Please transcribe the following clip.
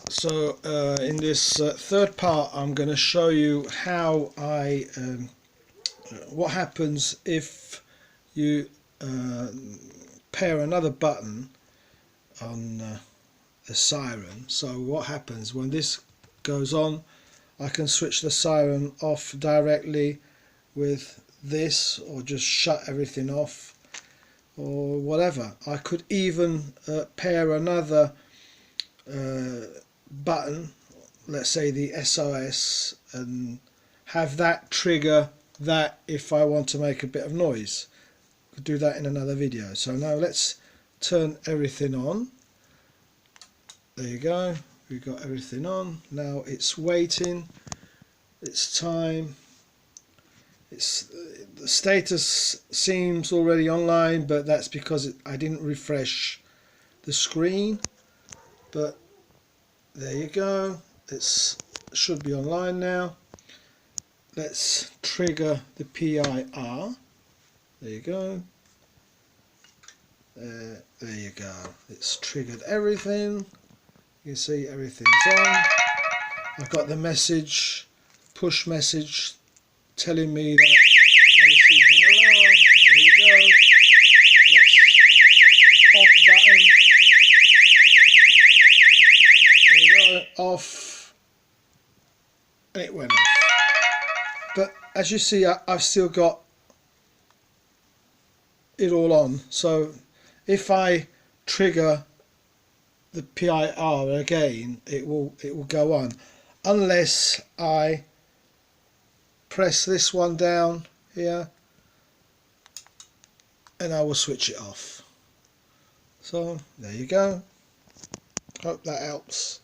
So in this third part I'm going to show you how what happens if you pair another button on the Siren. So what happens when this goes on, I can switch the Siren off directly with this, or just shut everything off, or whatever. I could even pair another button, let's say the SOS, and have that trigger that if I want to make a bit of noise. Could do that in another video. So now let's turn everything on. There you go, we've got everything on. Now it's waiting, it's time. The status seems already online, but that's because I didn't refresh the screen. But there you go, it should be online now. Let's trigger the PIR. There you go. There you go. It's triggered everything. You can see everything's on. I've got the message, push message, telling me that I received an alarm. There you go. Let's off button. There you go. Off. And it went off. But as you see, I've still got it all on. So if I trigger the PIR again, it will go on, unless I press this one down here and I will switch it off. So there you go. Hope that helps.